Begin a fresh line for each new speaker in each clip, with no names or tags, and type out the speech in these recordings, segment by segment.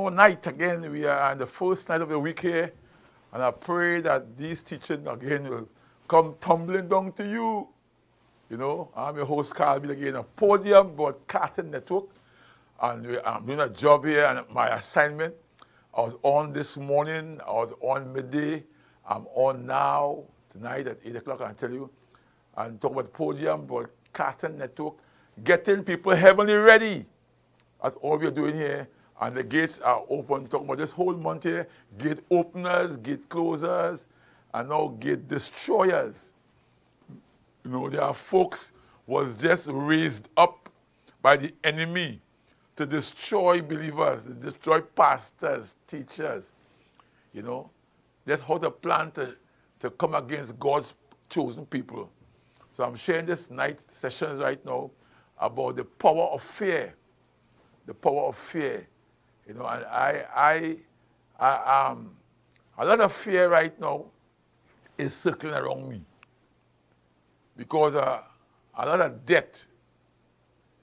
another night again. We are on the first night of the week here. And I pray that these teachings again will come tumbling down to you. You know, I'm your host, Carl Bill, again, a Podium Broadcasting Network. And I'm doing a job here and my assignment. I was on this morning, I was on midday. I'm on now, tonight at 8 o'clock, I tell you. And talk about Podium Broadcasting Network, getting people heavenly ready. That's all we're doing here. And the gates are open. Talking about this whole month here, gate openers, gate closers, and now gate destroyers. You know, there are folks was just raised up by the enemy to destroy believers, to destroy pastors, teachers. You know, that's how they plan to come against God's chosen people. So I'm sharing this night sessions right now about the power of fear. The power of fear. You know, and a lot of fear right now is circling around me because a lot of debt,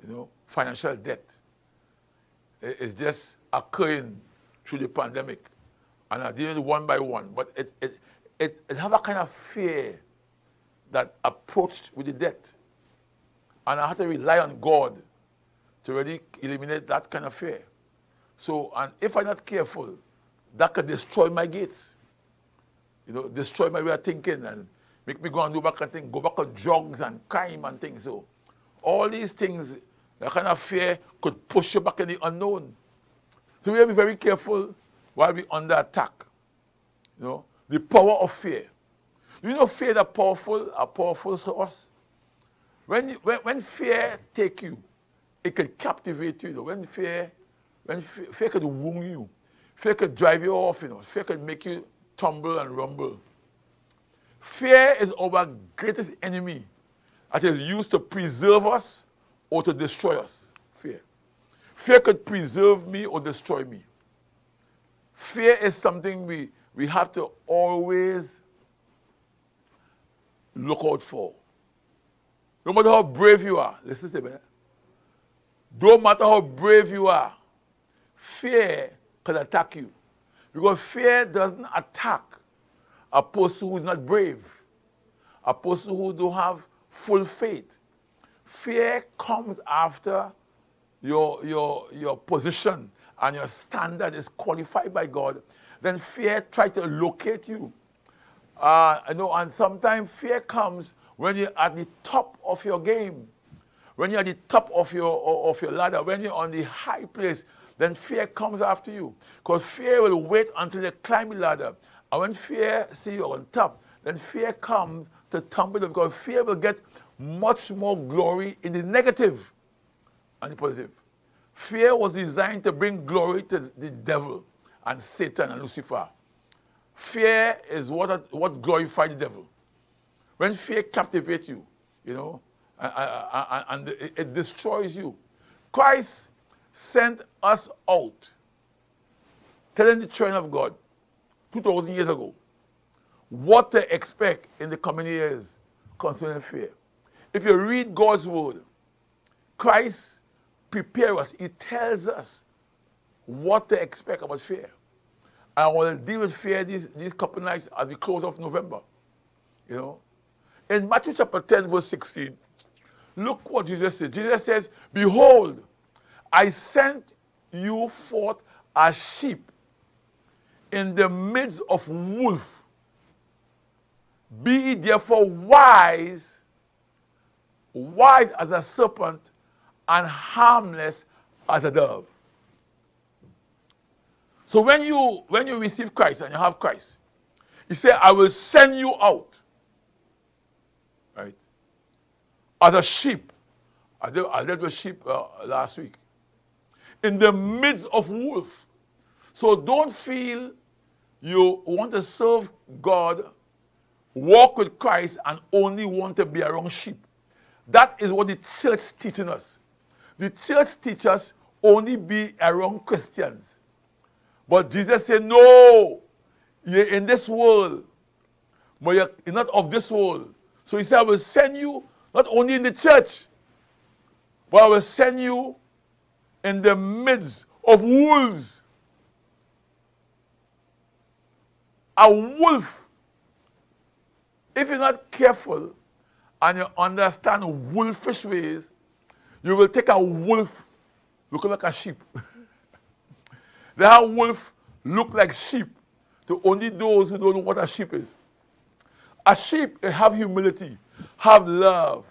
you know, financial debt, is just occurring through the pandemic, and I deal with it one by one. But it have a kind of fear that approached with the debt, and I have to rely on God to really eliminate that kind of fear. So, and if I'm not careful, that could destroy my gates. You know, destroy my way of thinking and make me go and do back and think, go back on drugs and crime and things. So, all these things, that kind of fear could push you back in the unknown. So we have to be very careful while we're under attack. You know, the power of fear. You know, fear are powerful to us. When fear take you, it can captivate you. You know, when fear could wound you, fear could drive you off, you know, fear could make you tumble and rumble. Fear is our greatest enemy that is used to preserve us or to destroy us. Fear. Fear could preserve me or destroy me. Fear is something we have to always look out for. No matter how brave you are, listen to me. No matter how brave you are, fear can attack you. Because fear doesn't attack a person who is not brave, a person who don't have full faith. Fear comes after your position and your standard is qualified by God. Then fear tries to locate you. You know, and sometimes fear comes when you're at the top of your game. When you're at the top of your ladder, when you're on the high place, then fear comes after you. Because fear will wait until you climb the ladder. And when fear sees you on top, then fear comes to tumble you, because fear will get much more glory in the negative and the positive. Fear was designed to bring glory to the devil and Satan and Lucifer. Fear is what glorifies the devil. When fear captivates you, you know, and it destroys you. Christ sent us out, telling the children of God 2,000 years ago what to expect in the coming years concerning fear. If you read God's word, Christ prepares us. He tells us what to expect about fear. I want to deal with fear these couple nights as we close off November. You know, in Matthew chapter 10, verse 16, look what Jesus says. Jesus says, "Behold, I sent you forth as sheep in the midst of wolves. Be ye therefore wise as a serpent and harmless as a dove." So when you receive Christ and you have Christ, He said, "I will send you out." Right? As a sheep. I led with sheep last week. In the midst of wolves. So don't feel you want to serve God, walk with Christ, and only want to be around sheep. That is what the church is teaching us. The church teaches us only be around Christians. But Jesus said, no, you're in this world, but you're not of this world. So He said, I will send you not only in the church, but I will send you in the midst of wolves. A wolf, if you're not careful and you understand wolfish ways, you will take a wolf looking like a sheep. Let a wolf look like sheep to only those who don't know what a sheep is. A sheep have humility, have love,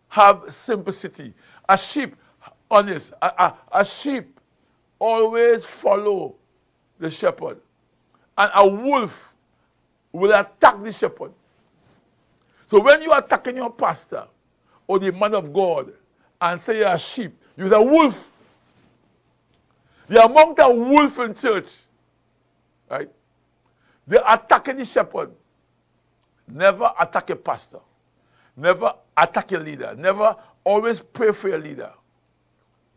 have sympathy. A sheep, honest. A sheep always follow the shepherd. And a wolf will attack the shepherd. So when you are attacking your pastor or the man of God and say you're a sheep, you're a wolf. The amount of wolf in church, right? They're attacking the shepherd. Never attack a pastor. Never attack your leader. Never always pray for your leader.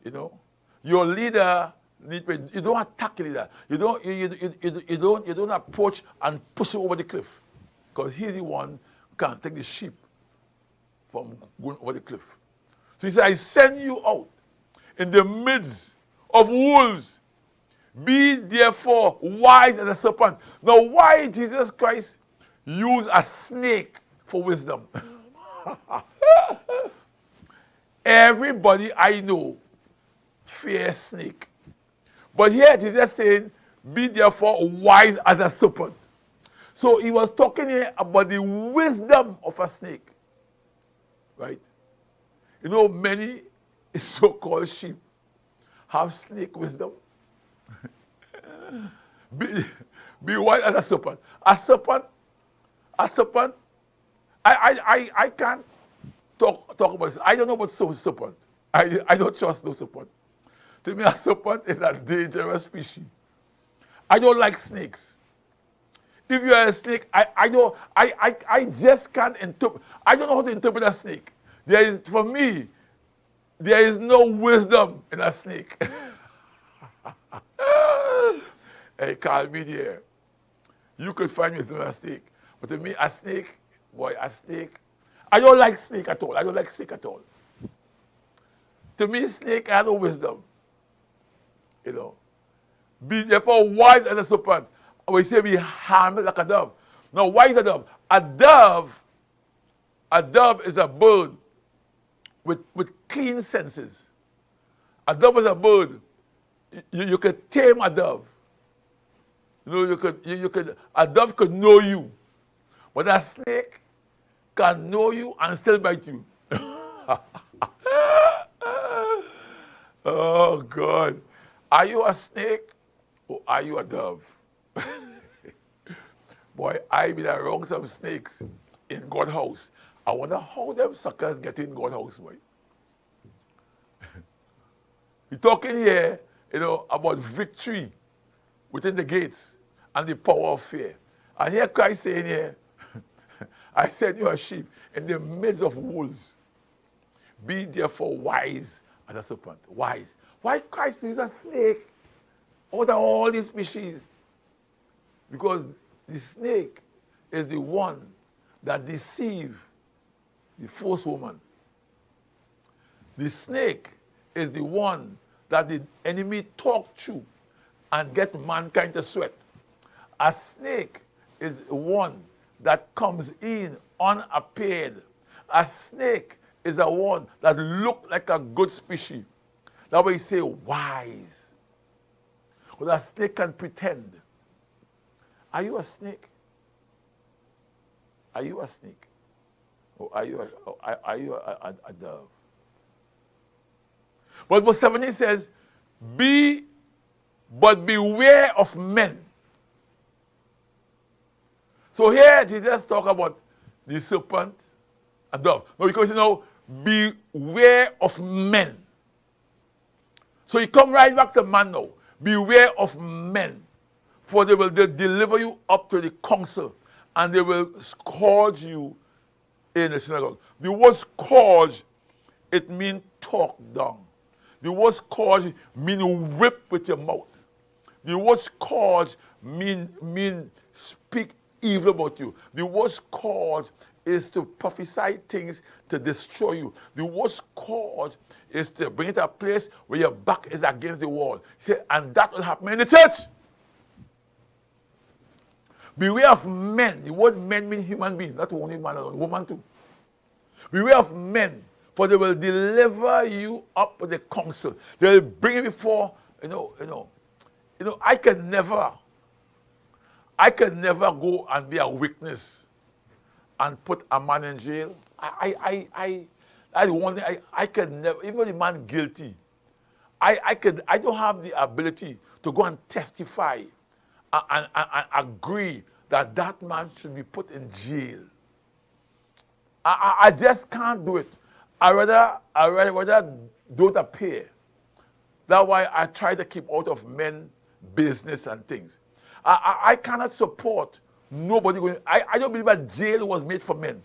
You know? Your leader, you don't attack your leader. You don't approach and push him over the cliff. Because he's the one who can take the sheep from going over the cliff. So he said, I send you out in the midst of wolves. Be therefore wise as a serpent. Now, why Jesus Christ use a snake for wisdom? Everybody I know fears snake. But here Jesus saying, be therefore wise as a serpent. So he was talking here about the wisdom of a snake. Right? You know, many so-called sheep have snake wisdom. be wise as a serpent. A serpent, I can't talk about this. I don't know what serpent. I don't trust no serpent. To me, a serpent is a dangerous species. I don't like snakes. If you are a snake, I just can't interpret. I don't know how to interpret a snake. For me, there is no wisdom in a snake. Hey, call me there. You could find wisdom in a snake. But to me, a snake, I don't like snake at all. I don't like snake at all. To me, snake has no wisdom. You know. Be therefore wise as a serpent. We say be harmless like a dove. Now, why is a dove? A dove is a bird with clean senses. A dove is a bird. You could tame a dove. You know, a dove could know you. But a snake can know you and still bite you. Oh, God. Are you a snake or are you a dove? Boy, I've been around some snakes in God's house. I wonder how them suckers get in God's house, boy. We're talking here, you know, about victory within the gates and the power of fear. And here Christ saying here, I send you a sheep in the midst of wolves. Be therefore wise as a serpent. Wise. Why Christ is a snake out of all these species? Because the snake is the one that deceived the first woman. The snake is the one that the enemy talked to and get mankind to sweat. A snake is the one that comes in unappeared. A snake is the one that looks like a good species. That's why you say wise. Because a snake can pretend. Are you a snake? Are you a snake? Or are you a dove? But verse 17 says, but beware of men. So here Jesus talk about the serpent and dove. No, because you know, beware of men. So he come right back to man now. Beware of men. For they will deliver you up to the council, and they will scourge you in the synagogue. The word scourge, it means talk down. The word scourge means whip with your mouth. The word scourge mean speak evil about you. The word scourge is to prophesy things to destroy you. The word scourge is to bring it to a place where your back is against the wall. Say, and that will happen in the church. Beware of men. The word men means human beings, not only man alone, woman too. Beware of men, for they will deliver you up with the counsel. They will bring you before, I can never go and be a witness and put a man in jail. That's one thing I can never, even the man guilty, I don't have the ability to go and testify and agree that that man should be put in jail. I just can't do it. I rather don't appear. That's why I try to keep out of men business and things. I cannot support nobody going. I don't believe that jail was made for men.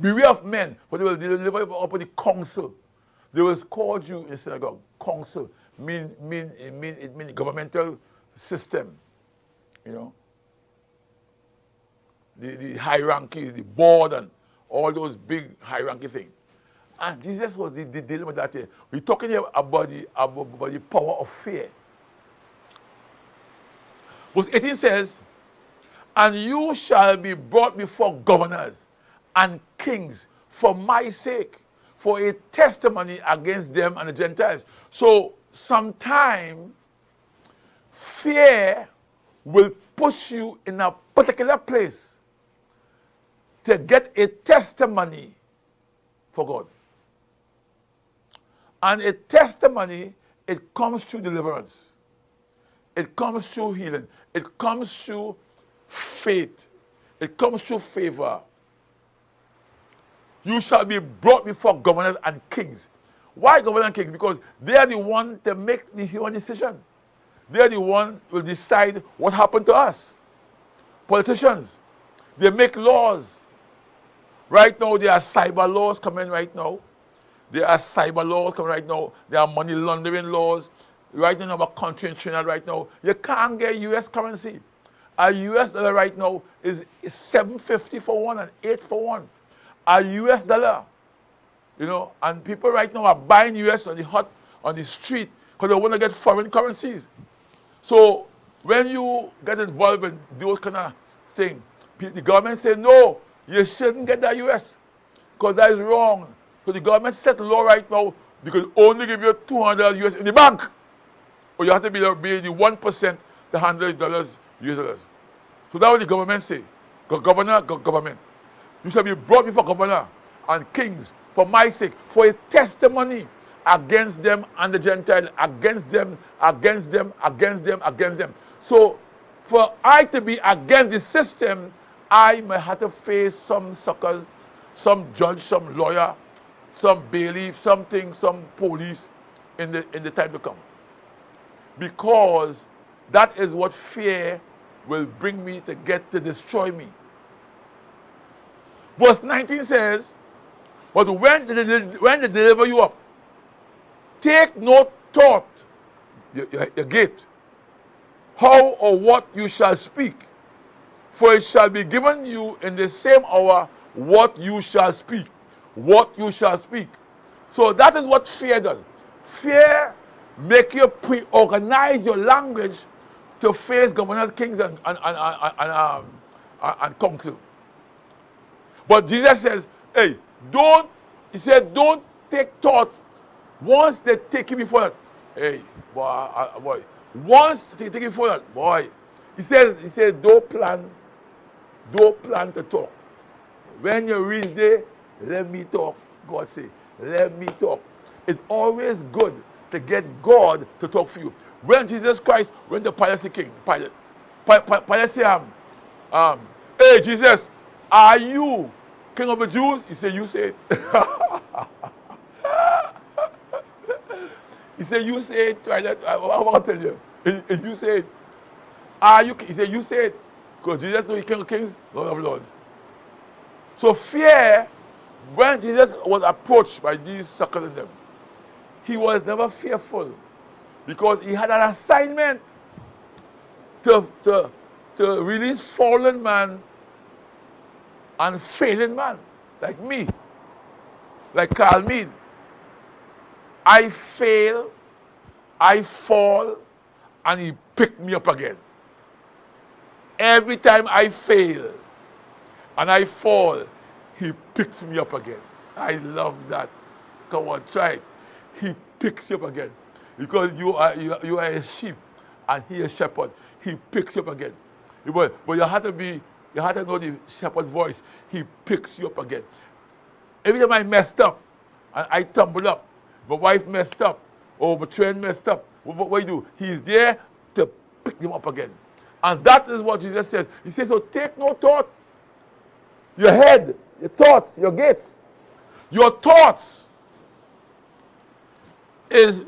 Beware of men, for they will deliver you up with the counsel. They will call you in synagogue. Counsel it mean governmental system. The hierarchy, the board, and all those big hierarchy things. And Jesus was dealing with that here. We're talking here about the power of fear. Verse 18 says, and you shall be brought before governors and kings for my sake, for a testimony against them and the Gentiles. So sometimes fear will push you in a particular place to get a testimony for God. And a testimony, it comes through deliverance. It comes through healing. It comes through faith. It comes through favor. You shall be brought before governors and kings. Why governors and kings? Because they are the ones that make the human decision. They are the ones who will decide what happened to us. Politicians, they make laws. Right now, there are cyber laws coming right now. There are cyber laws coming right now. There are money laundering laws. Right now in our country in Trinidad right now, you can't get U.S. currency. A U.S. dollar right now is $7.50 for one and $8 for one. A U.S. dollar, and people right now are buying U.S. on the street because they want to get foreign currencies. So when you get involved in those kind of things, the government say no, you shouldn't get that U.S. because that is wrong. So the government set the law right now, they could only give you $200 U.S. in the bank. Or you have to be the 1% to $100 US dollars. So that's what the government say. Government. You shall be brought before governor and kings for my sake, for a testimony against them and the Gentiles, against them. So for I to be against the system, I may have to face some suckers, some judge, some lawyer, some bailiff, something, some police in the time to come. Because that is what fear will bring me to get to destroy me. Verse 19 says, but when they deliver you up, take no thought, your gate, how or what you shall speak, for it shall be given you in the same hour what you shall speak. What you shall speak. So that is what fear does. Fear make you pre-organize your language to face governors, kings, and council. But Jesus says, hey, don't take thought. Once they take you before that, hey, boy, once they take you before that, boy, he says, don't plan to talk. When you reach there, let me talk. God say, let me talk. It's always good to get God to talk for you. When Jesus Christ went to Pilate the king, Pilate said, hey Jesus, are you king of the Jews? He said, you say it. He said, you say it. I want to tell you. You say it. Are you? He said, you say it. Because Jesus knows he's king of kings, Lord of lords. So fear, when Jesus was approached by these suckers in them, he was never fearful because he had an assignment to release fallen man and failing man, like me, like Carl Mead. I fail, I fall, and he picked me up again. Every time I fail and I fall, he picks me up again. I love that. Come on, try it. He picks you up again. Because you are a sheep and he a shepherd. He picks you up again. But you have to know the shepherd's voice. He picks you up again. Every time I messed up and I tumbled up, my wife messed up, or my train messed up, what do you do? He's there to pick them up again. And that is what Jesus says. He says, so take no thought. Your head, your thoughts, your gates. Your thoughts is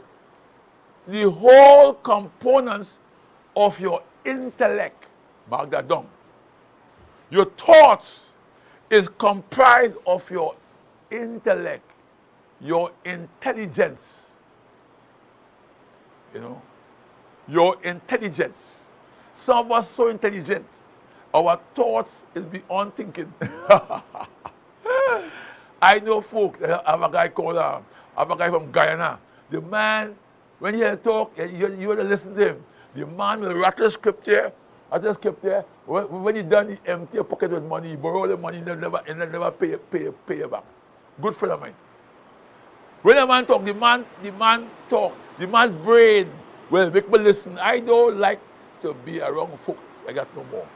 the whole components of your intellect. Mark that down. Your thoughts is comprised of your intellect, your intelligence. You know, your intelligence. Some of us so intelligent, our thoughts is beyond thinking. I know folks. I have a guy from Guyana. The man, when he talk, you have to listen to him. The man will rattle scripture. When he done, he empty a pocket with money. He borrow the money, he never pay it back. Good friend of mine. When a man talk, the man talk. The man's brain will make me listen. I don't like to be around folk. I got no more.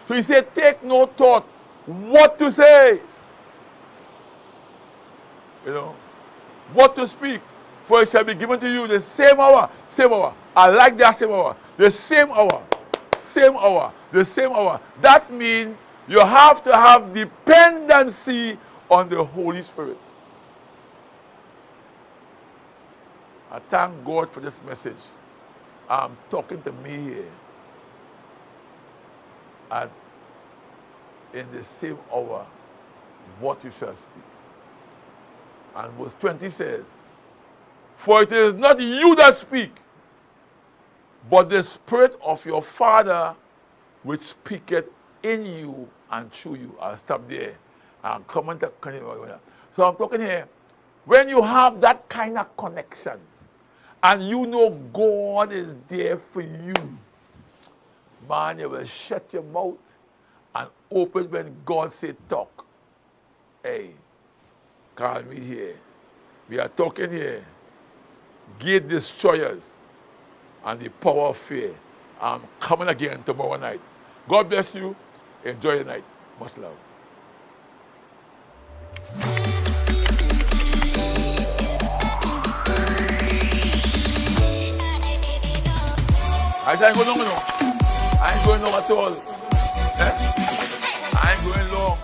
So he said, take no thought what to say. You know, what to speak. For it shall be given to you the same hour. Same hour. I like that same hour. The same hour. Same hour. The same hour. That means you have to have dependency on the Holy Spirit. I thank God for this message. I'm talking to me here. And in the same hour, what you shall speak. And verse 20 says, for it is not you that speak, but the Spirit of your Father which speaketh in you and through you. I'll stop there. I'll comment. So I'm talking here. When you have that kind of connection, and you know God is there for you, man, you will shut your mouth and open when God said talk. Hey, call me here. We are talking here. Gate destroyers and the power of fear. I'm coming again tomorrow night. God bless you. Enjoy your night. Much love. I ain't going long, no. I ain't going long at all. I ain't going long.